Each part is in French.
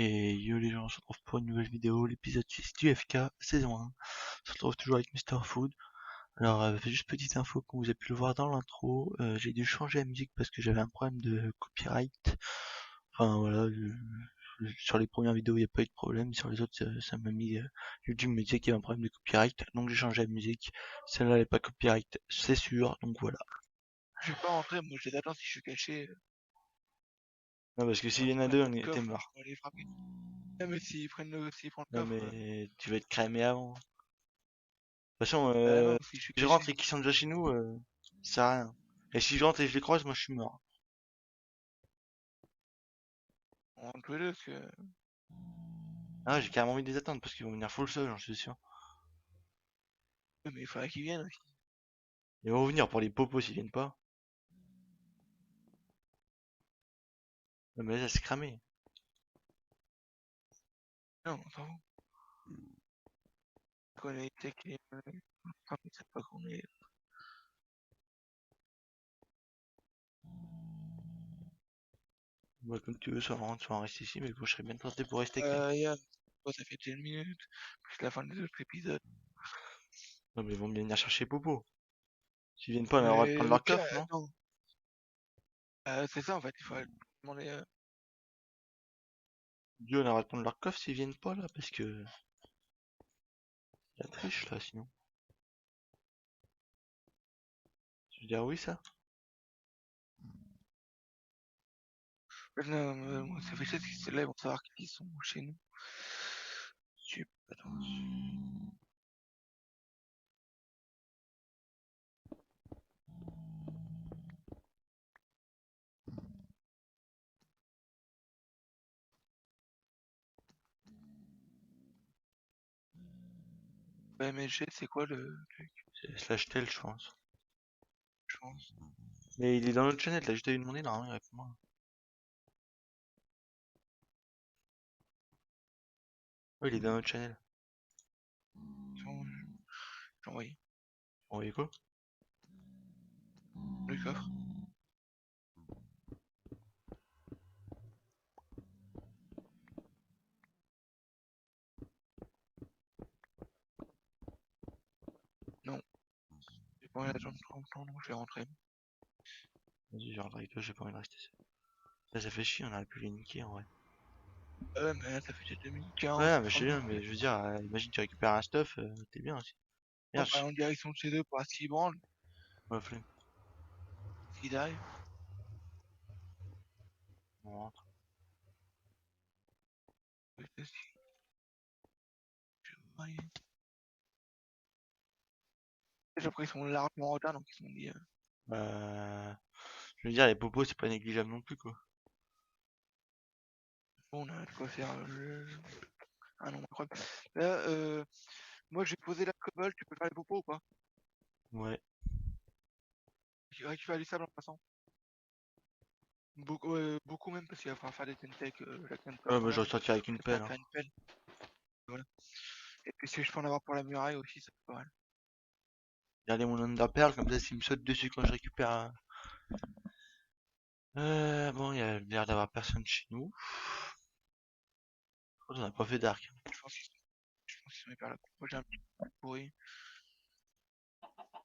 Et yo les gens, on se retrouve pour une nouvelle vidéo, l'épisode 6 du FK saison 1. On se retrouve toujours avec Mister Food. Alors, juste petite info, comme vous avez pu le voir dans l'intro, j'ai dû changer la musique parce que j'avais un problème de copyright. Enfin voilà, sur les premières vidéos il n'y a pas eu de problème, sur les autres ça m'a mis... YouTube me disait qu'il y avait un problème de copyright, donc j'ai changé la musique. Celle-là elle est pas copyright, c'est sûr, donc voilà. Je vais pas rentrer, moi je les attends si je suis caché. Non parce que s'il Quand y ils en a prennent deux, on notre était coffre, je mort. peux aller frapper. Ah, mais s'ils prennent le Non coffre, mais tu vas être cramé avant. De toute façon, bah non, si je suis si je caché. rentre et qu'ils sont déjà chez nous, ça sert à rien. Et si je rentre et je les croise, moi je suis mort. On rentre tous les deux parce que. Ah, j'ai carrément envie de les attendre parce qu'ils vont venir full seul, j'en suis sûr. Ouais, mais il faudrait qu'ils viennent aussi. Ils vont venir pour les popos s'ils viennent pas. Non, mais là, c'est cramé. Non, on s'en fout. Qu'on est tech et. Enfin, ils savent pas qu'on est. Bah, comme tu veux, soit on rentre, soit on reste ici, mais bon, je serais bien tenté pour rester quand même. Yann, toi, ça fait 10 minutes, plus la fin des autres épisodes. Non, mais ils vont bien venir chercher popo. S'ils viennent pas, on a le droit de Mais prendre au leur pire, coffre, non? attends. C'est ça en fait, il faut demander. Dieu, on a le droit de prendre leur coffre s'ils viennent pas là, parce que. La triche là, sinon. Je veux dire oui, ça? Non, moi, ça fait chier qu'ils se lèvent, on savoir qu'ils sont chez nous. Attends. MSG, c'est quoi le truc, C'est slash tel, je pense. je pense. Mais il est dans notre channel, là, je t'avais demandé, normalement, il répond moi. Ouais, il est dans notre channel. Attends, j'ai envoyé. Bon, et quoi? Le coffre. Non, j'ai pas envie d'attendre trop longtemps, donc je vais rentrer. Vas-y, je rentre avec toi, j'ai pas envie de rester seul. Ça fait chier, on aurait pu les niquer en vrai. Mais là, ça fait déjà 2 minutes Ouais, 40, non, mais je sais 30 bien, minutes. mais je veux dire, imagine tu récupères un stuff, t'es bien aussi. On Merde, va aller en direction de chez eux pour assis branle, ouais, flemme. s'ils arrivent. On rentre. Je sais si je vais. Déjà, après, ils sont largement en retard, donc ils se sont dit. Je veux dire, les popos, c'est pas négligeable non plus, quoi. Bon, on a de quoi faire un nombre incroyable. Là, moi, j'ai posé la cobble, tu peux faire les popos ou pas? Ouais. J'ai récupéré du sable en passant. Beaucoup même, parce qu'il va falloir faire des tentek, la canne pas Ouais, trop moi, je mal. ressortirai avec une Je vais pelle, hein. faire une pelle, voilà. Et puis si je peux en avoir pour la muraille aussi, ça peut pas mal. Regardez mon underpearl, comme ça, s'il me saute dessus quand je récupère un... bon, il y a l'air d'avoir personne chez nous. Oh, on a pas fait d'arc. Je pense qu'ils sont hyper là. Moi j'ai un petit peu pourri. Moi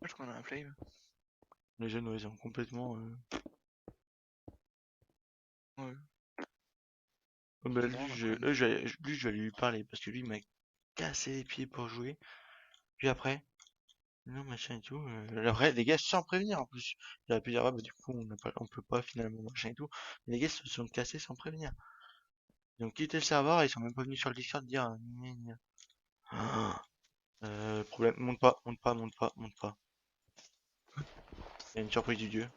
je crois qu'on a un flame. Les jeunes, ouais, ils ont complètement... Ouais. Oh, bah, Ils me lui, rendent après la nuit. lui, je vais lui parler, parce que lui, il m'a cassé les pieds pour jouer. Puis après, non, machin et tout. Après, les gars, sans prévenir, en plus. Il aurait pu dire, ouais, bah, du coup, on peut pas, finalement, machin et tout. Mais les gars se sont cassés sans prévenir. Ils ont quitté le serveur et ils sont même pas venus sur le Discord dire, gna gna. Ah, problème, monte pas, monte pas, monte pas, monte pas. Il y a une surprise du dieu.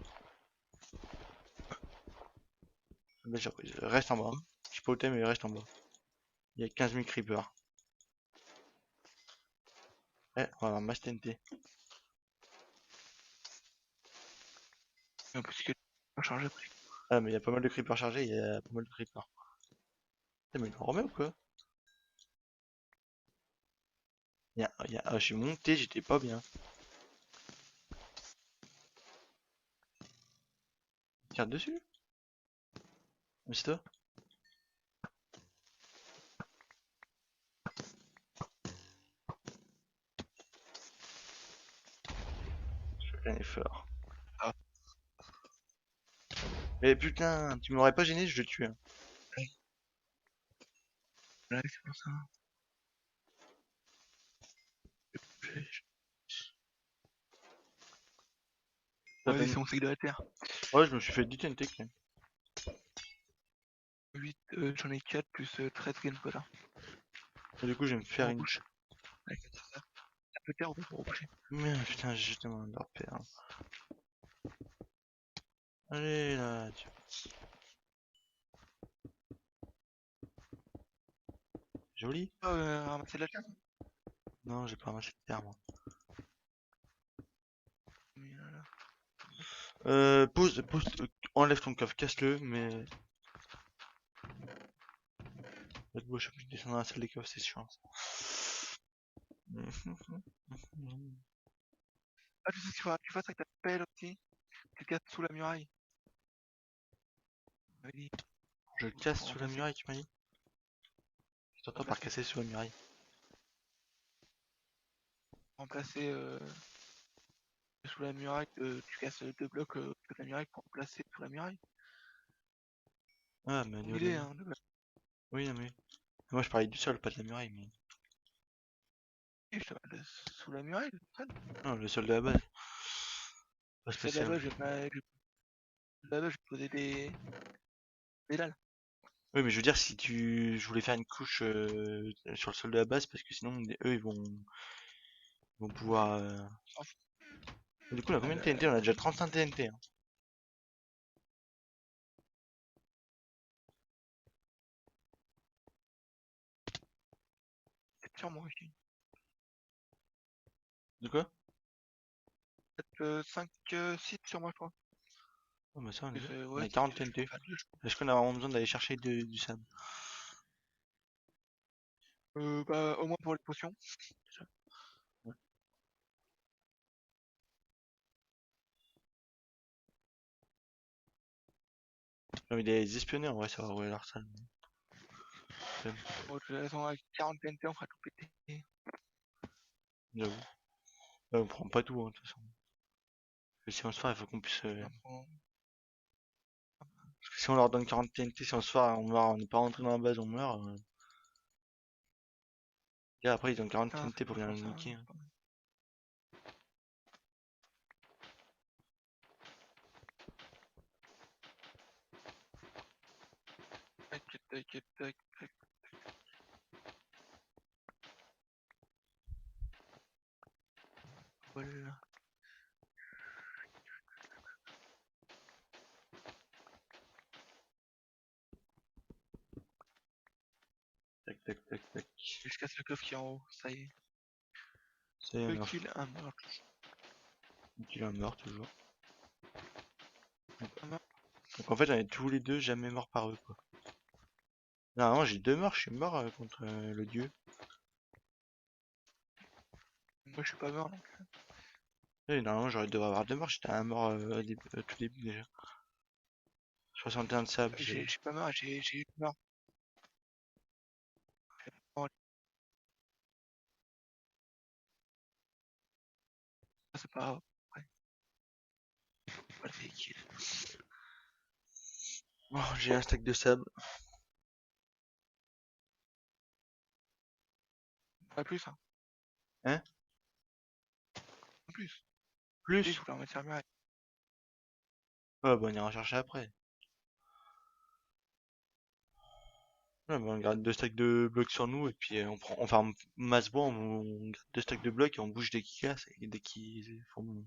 Une belle surprise. Reste en bas. Je sais pas où t'es, mais reste en bas. Il y a 15 000 creepers. Eh, on va avoir masse TNT. Mais parce que pas chargé après. Ah, mais il y a pas mal de creepers chargés, il y a pas mal de creepers. Putain, mais il en remet ou quoi? Ah, je suis monté, j'étais pas bien. Tire dessus. Mais c'est toi? Je fais un effort. Ah, Mais putain, tu m'aurais pas gêné, je le tue. Hein. ouais, c'est pour ça. Je- Ça Vas-y, fait... c'est mon célibataire. Ouais, je me suis fait 10 TNT quand même. 8, j'en ai 4 plus 13 gunpowder. Et du coup, je vais me On faire une... rebouche. Avec ça. Un peu de terre, on va reboucher. Mais putain, j'ai justement un repère. Hein. Allez là, tu... Joli? Ramasser de la terre. Non, j'ai pas ramassé de terre, moi. Mais, Pose, enlève ton coffre, casse-le, mais... Être beau, je suis obligé de descendre dans la salle des coffres, c'est chiant. Ah, tu sais ce qu'il faudra que tu fasses avec ta pelle aussi? Tu casses sous la muraille. Oui, Je casse pour sous la remplacer. muraille, tu m'as dit? Je t'entends par Remplacer. casser sous la muraille. Remplacer sous la muraille. Tu casses 2 blocs de la muraille pour remplacer sous la muraille. Ah, mais au Une niveau de la idée, muraille. hein. Oui, non, mais... Moi, je parlais du sol, pas de la muraille, mais... Je te parle de sous la muraille, le sol. Non, le sol de la base. Pas Le sol là-bas, spécial. là-bas, je vais poser des dalles. Oui, mais je veux dire, si tu... Je voulais faire une couche sur le sol de la base, parce que sinon, eux, ils vont pouvoir... S'en fout. Du coup, on a combien de Euh, TNT? On a déjà 35 TNT. Hein. C'est sûrement aussi. De quoi? Peut-être 5, 6 sur moi, je crois. Oh, bah ça, on est bien. On Ouais, a c'est 40 je peux en TNT. faire 2. Est-ce qu'on a vraiment besoin d'aller chercher du sable? Bah, au moins pour les potions. Déjà. Ouais. J'ai envie d'aller les espionner, en vrai, ça va rouler leur salle. Flemme, Bon, de toute façon, avec 40 TNT, on fera tout péter. j'avoue. On prend pas tout, hein, de toute façon. Parce que si on se fait, il faut qu'on puisse... On prend- Parce que si on leur donne 40 TNT, si on se fait, on meurt, on n'est pas rentré dans la base, on meurt. Et après, ils ont 40 Putain, c'est TNT pour venir franchement nous ça. niquer. Hein. Tac, tac, tac, tac. Voilà. Tac, tac, tac, tac. Je casse le coffre qui est en haut, ça y est. C'est un Deux meurtre. kills, un meurtre. Donc il est mort toujours. Un meurtre. Donc en fait, on est tous les deux jamais morts par eux, quoi. Normalement, j'ai 2 morts, je suis mort contre le dieu. Moi, je suis pas mort, donc. Et normalement, j'aurais dû avoir 2 morts, j'étais à un mort au tout début déjà. 61 de sable, Je j'ai... suis pas mort, j'ai eu mort. Bon, c'est pas grave. Ouais, on va le faire kill. Oh, j'ai un stack de sable. Pas plus, hein. Hein? En plus. Et je Plus? voulais remettre la muraille. Ouais, bah on ira chercher après. Ouais, bah on garde 2 stacks de blocs sur nous et puis on prend, enfin, masse bois, on garde 2 stacks de blocs et on bouge dès qu'ils cassent et dès qu'ils font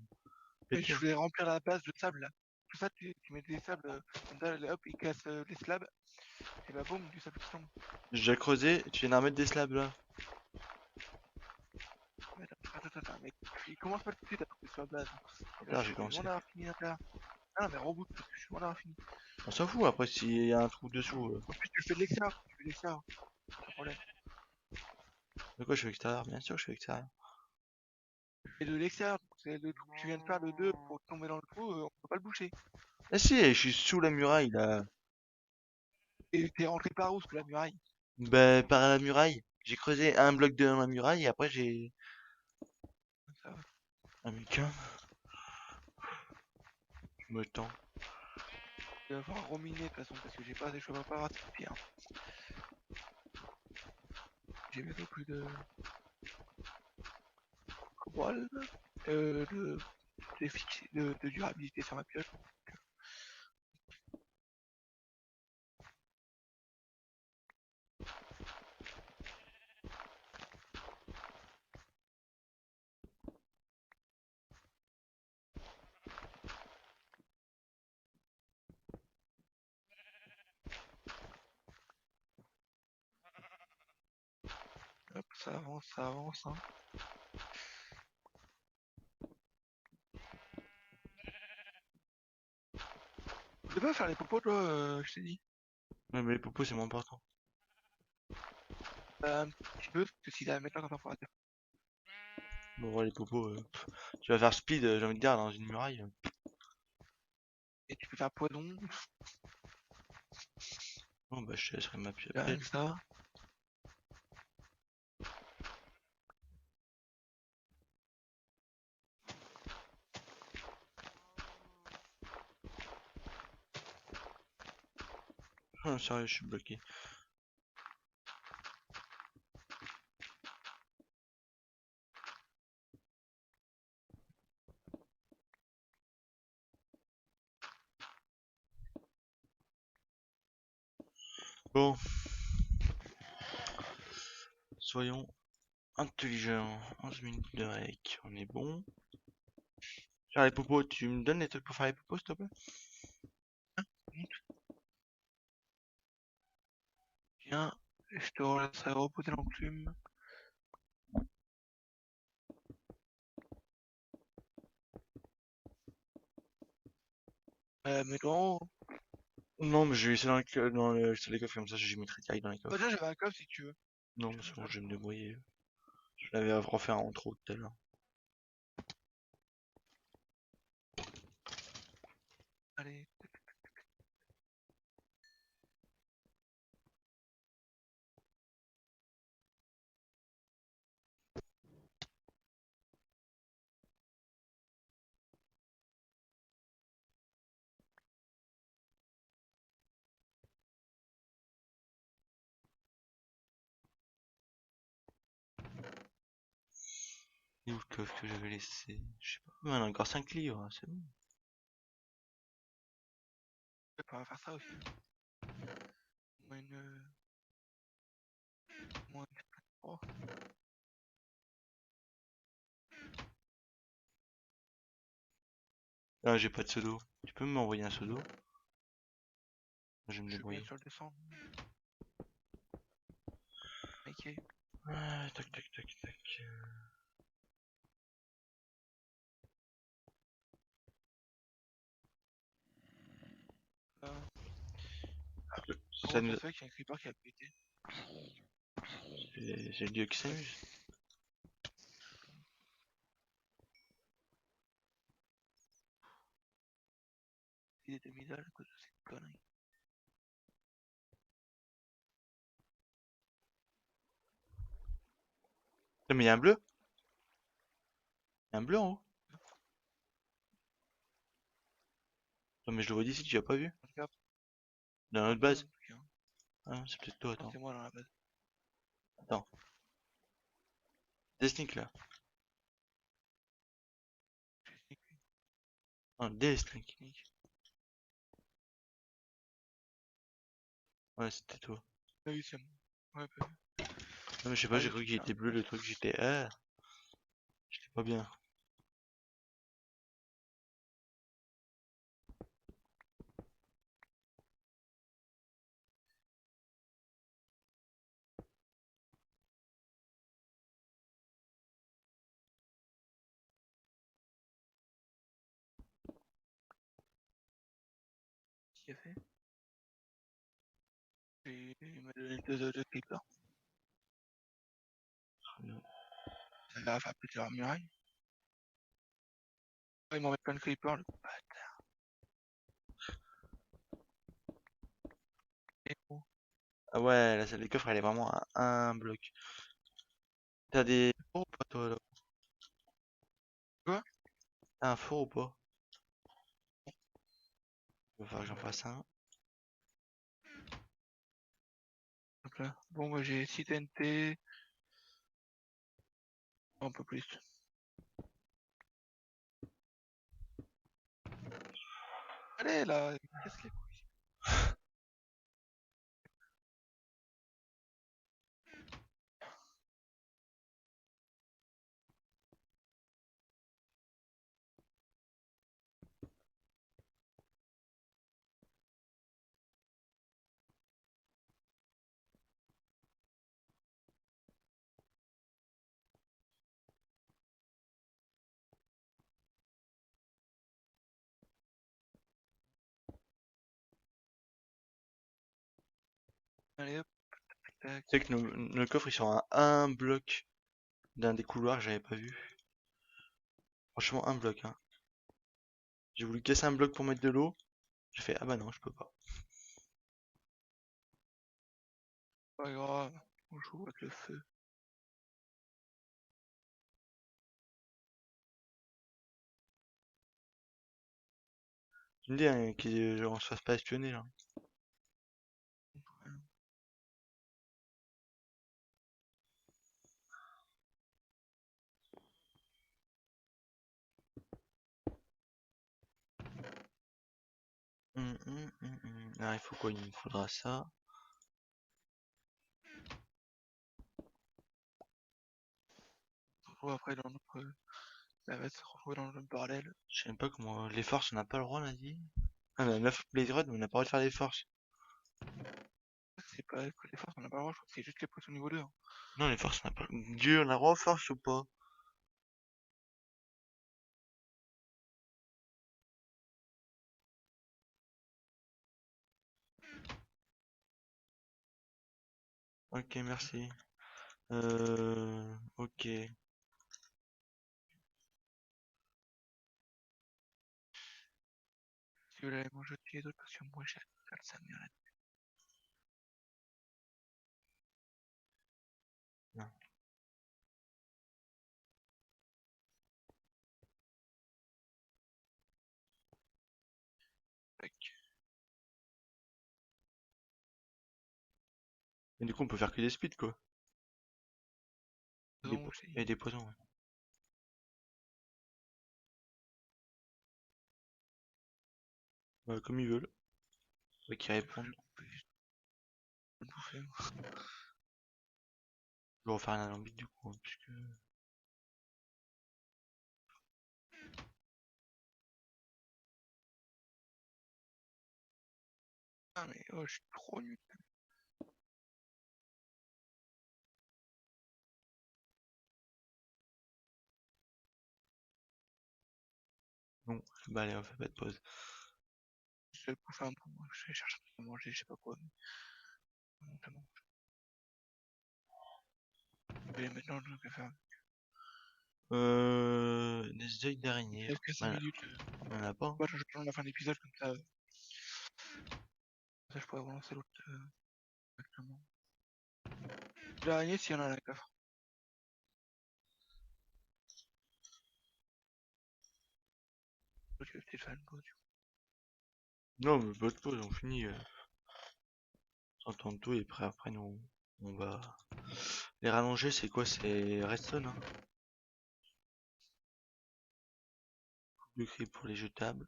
Et péter. je voulais remplir la base de sable, là. Tout ça, tu mets des sables, comme ça, là, hop, ils cassent les slabs. Et bah, boum, du sable qui tombe. J'ai déjà creusé, tu viens d'en remettre des slabs là. Mais attends, mais il commence pas tout de suite à tomber sur la base. Et là, Là, je j'ai suis loin commencé. d'avoir fini là. Ah non, mais reboot, parce que je suis loin d'avoir fini. On s'en fout après s'il y a un trou dessous. En plus, tu fais de l'extérieur, tu fais de l'extérieur. Pas de problème. De quoi je suis extérieur? Bien sûr, je suis extérieur. Et de l'extérieur, donc c'est le trou que tu viens de faire, le 2 pour tomber dans le trou, on peut pas le boucher. Ah si, je suis sous la muraille là. Et t'es rentré par où, sous la muraille? Ben, par la muraille. J'ai creusé un bloc de la muraille et après j'ai... Ça va. Ah mais tiens, je me tends. Il va falloir reminer de toute façon, parce que j'ai pas, je vais pas rater le pire. J'ai bientôt plus de cobalt, de durabilité sur ma pioche. Hop, ça avance, hein. Tu peux pas faire les popos, toi, je t'ai dit. Ouais, mais les popos c'est moins important. Un petit peu, parce que s'il a à mettre là quand on pourra dire. Bon, ouais, les popos, tu vas faire speed, j'ai envie de dire, dans une muraille. Et tu peux faire poison, Bon, bah, je te laisserai ma pied rien après. que ça. Ah, sérieux, je suis bloqué. Bon, soyons intelligents. 11 minutes de rec, on est bon. Faire les popos, tu me donnes les trucs pour faire les popos, s'il te plaît? Tiens, je te laisserai reposer l'enclume. Mais non. Non, mais je vais laisser sur les coffres comme ça, je mettrai direct dans les Bah, coffres. déjà, j'avais un coffre si tu veux. Non, mais c'est bon, je vais me débrouiller. Je l'avais à refaire en trop tout à l'heure. Allez. Et où le coffre que j'avais laissé? Je sais pas. Mais on a encore 5 livres, hein, c'est bon. On va faire ça aussi. Moins une... Moins une... Oh. Ah, j'ai pas de pseudo. Tu peux m'envoyer un pseudo? Je vais me Je suis bien débrouiller. sur le descendre. Ok. Ah, tac, tac, tac, tac. Ça Comment ça nous... se fait qu'il y a un creeper qui a pété? C'est le dieu qui s'amuse. Il était mis là à cause de cette connerie. Ah, mais il y a un bleu? Il y a un bleu en haut? Non, mais je le vois d'ici, tu l'as pas vu? Regarde, Dans un notre bleu en base? tout cas. Ah, c'est peut-être toi, Non, attends. c'est moi dans la base. Attends. Des sneaks là. Ah, des sneaks. Technique. Ouais, c'était toi. Ah oui, c'est moi. Ouais, bah, Non, mais je sais pas, ah, j'ai j'ai cru tout qu'il fait. était bleu le truc, j'étais... Ah, j'étais pas bien. Qui a fait? Et il m'a donné deux creepers. Ça va faire péter leur muraille. Ah, ils m'en mettent plein de creepers, le bâtard. Et bon. Ah ouais, la salle des coffres, elle est vraiment à un bloc. T'as des fours ou pas, toi, là? Quoi? T'as un four ou pas? Il va falloir que j'en fasse un. Hop là. Bon, moi j'ai 6 TNT, un peu plus. Allez là, casse les couilles. Allez hop, tac. Tu sais que nos coffres, ils sont à un bloc d'un des couloirs que j'avais pas vu. Franchement, un bloc, hein. J'ai voulu casser un bloc pour mettre de l'eau. J'ai fait, ah bah non, je peux pas. Pas grave, on joue avec le feu. Tu me dis, hein, qu'on se fasse pas espionner, là. Ah, il faut quoi? Il me faudra ça. On se retrouve après dans notre... La va se retrouver dans le même parallèle. Je sais même pas comment. Les forces, on n'a pas le droit, on a dit. Ah, on a 9 Blaze Rod, mais on n'a pas le droit de faire les forces. C'est pas que les forces, on a pas le droit, je crois que c'est juste les potions niveau 2. Hein. Non, les forces, on n'a pas. Dieu, on a le droit aux forces ou pas? Ok, merci. Ok. Si vous voulez manger d'autres potions moins chères, ça me dirait. Non. Tac. Mais du coup, on peut faire que des speeds, quoi. Et Donc, c'est... et des poisons, ouais. Bah, comme ils veulent. Faudrait qu'ils Je répondent. vais bouffer. Je vais refaire un alambic, du coup, hein, puisque. Ah mais oh, je suis trop nul. Bon, bah, allez, on fait pas de pause. Je vais bouffer un peu, moi. Je vais chercher un truc à manger, je sais pas quoi. Mais... ça mange. Et maintenant, je vais faire... Des œils d'araignée. Presque 5 Voilà. minutes. On en a pas, hein. Moi, je à la fin de l'épisode, comme ça... Ça, je pourrais relancer l'autre directement. L'araignée, s'il y en a dans la coffre. Parce que c'était fan, quoi, du coup. Non, mais pas de pause, on finit. On tente tout et après, nous, on va. Les rallonger, c'est quoi? C'est Redstone, hein. Le cri pour les jetables.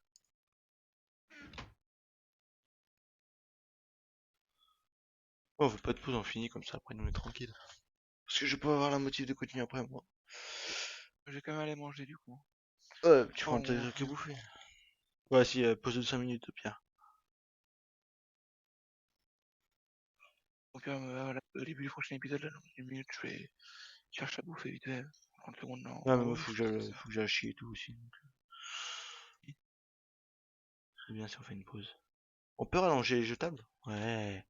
Oh, on fait pas de pause, on finit comme ça, après nous on est tranquille. Parce que je vais pas avoir la motive de continuer après, moi. J'ai quand même allé manger, du coup. Ouais, tu Oh, prends tes on trucs à revient. bouffer. Ouais, si, pause de 5 minutes, Pierre. Donc, au début du prochain épisode, là, dans 10 minutes, je vais chercher à bouffer vite fait. 30 secondes Ouais, en mais moi, haut, je fais comme ça. faut que j'aille chier et tout aussi. Donc, c'est bien si on fait une pause. On peut rallonger les jetables? Ouais.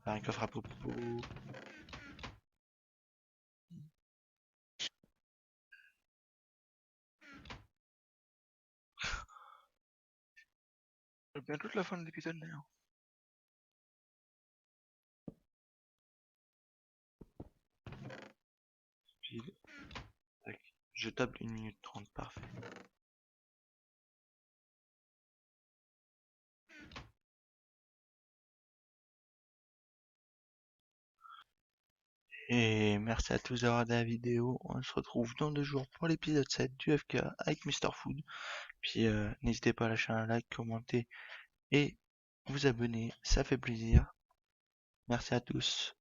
Faire un coffre à popo. bientôt la fin de l'épisode d'ailleurs. Tac. Je table 1 minute 30, parfait. Et merci à tous d'avoir regardé la vidéo. On se retrouve dans 2 jours pour l'épisode 7 du FK avec Mr. Food. Puis n'hésitez pas à lâcher un like, commenter et vous abonner, ça fait plaisir. Merci à tous.